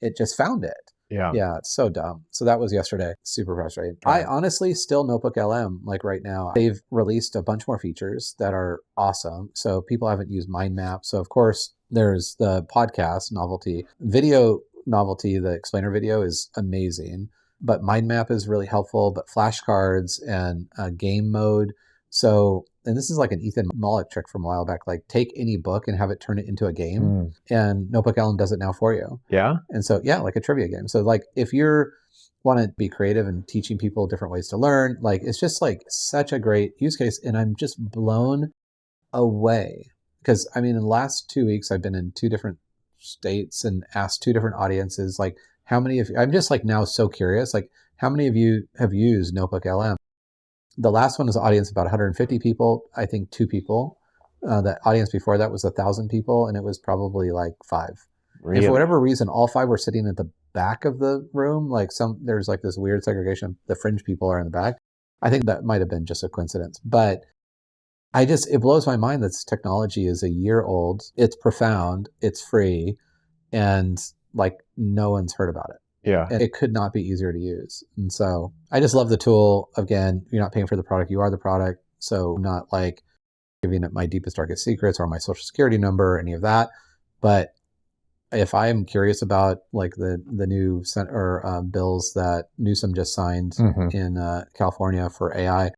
it just found it. Yeah. Yeah, it's so dumb. So that was yesterday. Super frustrating. I honestly still Notebook LM, like right now. They've released a bunch more features that are awesome. So people haven't used mind map. So of course there's the podcast novelty. Video novelty, the explainer video is amazing. But mind map is really helpful. But flashcards and game mode. So, and this is like an Ethan Mollick trick from a while back, like take any book and have it turn it into a game. And Notebook LM does it now for you. Yeah. And so, like a trivia game. So like if you're want to be creative and teaching people different ways to learn, like it's just like such a great use case. And I'm just blown away because in the last 2 weeks, I've been in 2 different states and asked 2 different audiences, like how many of you, I'm just like now so curious, like how many of you have used Notebook LM? The last one was an audience of about 150 people. I think 2 people. The audience before that was 1,000 people, and it was probably like 5. Really? And for whatever reason, all 5 were sitting at the back of the room. Like there's like this weird segregation. The fringe people are in the back. I think that might have been just a coincidence, but it blows my mind that this technology is a year old. It's profound. It's free, and like no one's heard about it. Yeah. And it could not be easier to use. And so I just love the tool. Again, you're not paying for the product. You are the product. So I'm not like giving it my deepest, darkest secrets or my social security number or any of that. But if I am curious about like the new bills that Newsom just signed in California for AI,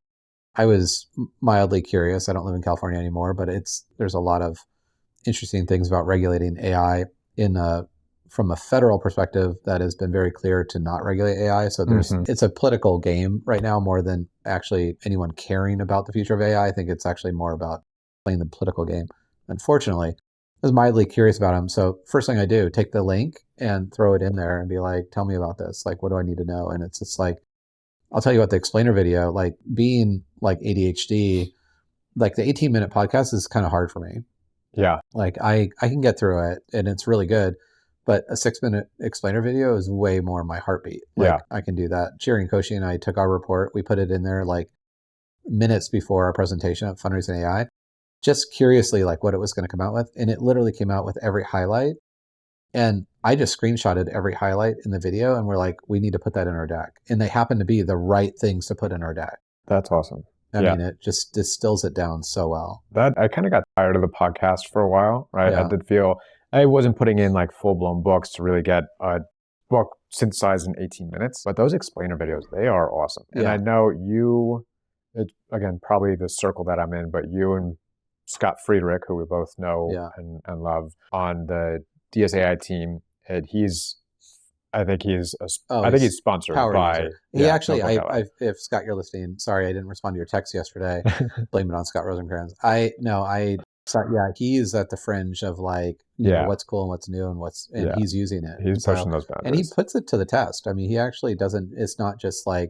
I was mildly curious. I don't live in California anymore, but there's a lot of interesting things about regulating AI from a federal perspective that has been very clear to not regulate AI. So it's a political game right now more than actually anyone caring about the future of AI. I think it's actually more about playing the political game. Unfortunately, I was mildly curious about them. So first thing I do, take the link and throw it in there and be like, tell me about this. Like, what do I need to know? And it's just like, I'll tell you about the explainer video, like being like ADHD, like the 18-minute podcast is kind of hard for me. Yeah. Like I can get through it and it's really good. But a 6-minute explainer video is way more my heartbeat. Like I can do that. Cheering Koshi and I took our report. We put it in there like minutes before our presentation at Fundraising AI, just curiously like what it was going to come out with. And it literally came out with every highlight. And I just screenshotted every highlight in the video and we're like, we need to put that in our deck. And they happen to be the right things to put in our deck. That's awesome. I mean, it just distills it down so well. I kind of got tired of the podcast for a while, right? Yeah. I did feel I wasn't putting in like full-blown books to really get a book synthesized in 18 minutes. But those explainer videos, they are awesome. And I know again, probably the circle that I'm in, but you and Scott Friedrich, who we both know and love on the DSAI team, and he's I think he's Oh, I think he's sponsored power by. user. He actually, Notebook LM. if Scott, you're listening, sorry, I didn't respond to your text yesterday. Blame it on Scott Rosencrantz. Yeah, he's at the fringe of like, you know, what's cool and what's new and he's using it. He's pushing those boundaries. And he puts it to the test. I mean, he actually doesn't, it's not just like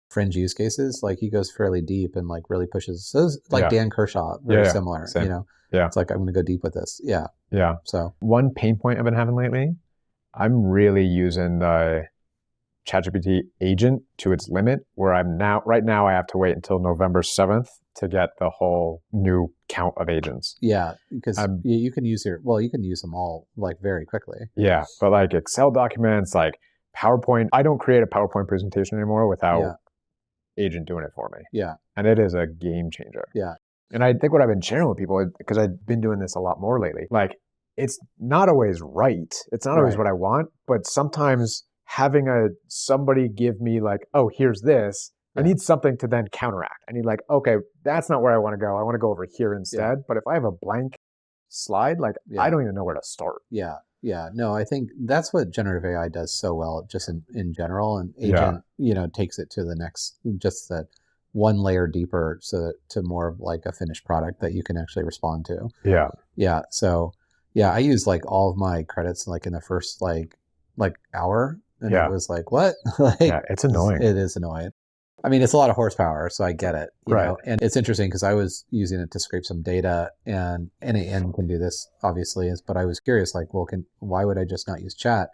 fringe use cases. Like he goes fairly deep and like really pushes. So it's like Dan Kershaw, very similar, same. you know? Yeah. It's like, I'm going to go deep with this. Yeah. Yeah. So one pain point I've been having lately, I'm really using the ChatGPT agent to its limit, where right now I have to wait until November 7th to get the whole new count of agents. Yeah, because you can use them all like very quickly. Yeah, but like Excel documents, like PowerPoint, I don't create a PowerPoint presentation anymore without agent doing it for me. Yeah. And it is a game changer. Yeah. And I think what I've been sharing with people, because I've been doing this a lot more lately, like it's not always right. It's not always what I want, but sometimes having somebody give me like, oh, here's this, I need something to then counteract. I need like, okay, that's not where I want to go. I want to go over here instead. Yeah. But if I have a blank slide, like I don't even know where to start. Yeah. Yeah. No, I think that's what generative AI does so well, just in general. And agent, you know, takes it to the next, just that one layer deeper, so to more of like a finished product that you can actually respond to. Yeah. Yeah. So yeah, I use like all of my credits like in the first like hour. And it was like, what? Like, it's annoying. It is annoying. I mean, it's a lot of horsepower, so I get it. You know? And it's interesting because I was using it to scrape some data, and NAN can do this, obviously. But I was curious, like, well, why would I just not use chat?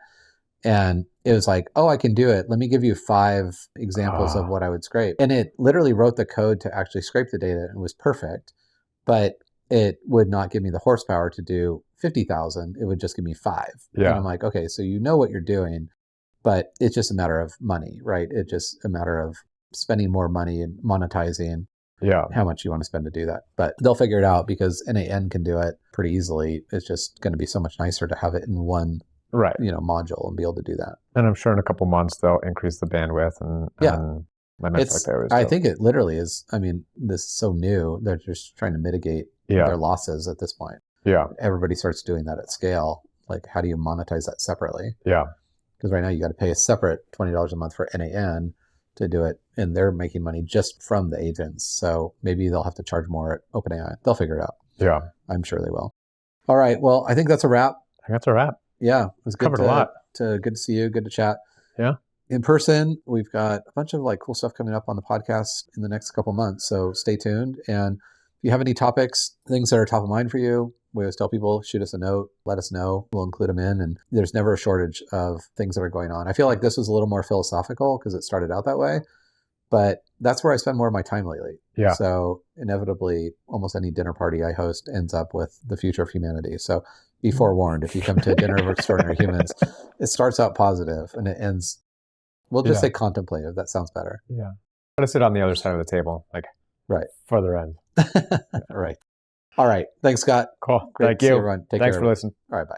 And it was like, oh, I can do it. Let me give you 5 examples of what I would scrape. And it literally wrote the code to actually scrape the data, and it was perfect. But it would not give me the horsepower to do 50,000. It would just give me 5. Yeah. And I'm like, okay, so you know what you're doing. But it's just a matter of money, right? It's just a matter of spending more money and monetizing how much you want to spend to do that. But they'll figure it out because NAN can do it pretty easily. It's just going to be so much nicer to have it in one module and be able to do that. And I'm sure in a couple months they'll increase the bandwidth and limits like there is. I think it literally is. I mean, this is so new. They're just trying to mitigate their losses at this point. Yeah. Everybody starts doing that at scale. Like, how do you monetize that separately? Yeah. Because right now you got to pay a separate $20 a month for NAN to do it, and they're making money just from the agents. So maybe they'll have to charge more at OpenAI. They'll figure it out. Yeah, I'm sure they will. All right. Well, I think that's a wrap. Yeah, it was good. Covered a lot. Good to see you. Good to chat. Yeah. In person, we've got a bunch of like cool stuff coming up on the podcast in the next couple months. So stay tuned. And if you have any topics, things that are top of mind for you, we always tell people, shoot us a note, let us know. We'll include them in. And there's never a shortage of things that are going on. I feel like this was a little more philosophical because it started out that way. But that's where I spend more of my time lately. Yeah. So inevitably, almost any dinner party I host ends up with the future of humanity. So be forewarned. If you come to a dinner of extraordinary humans, it starts out positive and it ends, we'll just say contemplative. That sounds better. Yeah. I'm going to sit on the other side of the table, like further end. Right. All right. Thanks, Scott. Cool. Great Thank to see you. everyone. Take Thanks care, for listening. All right. Bye.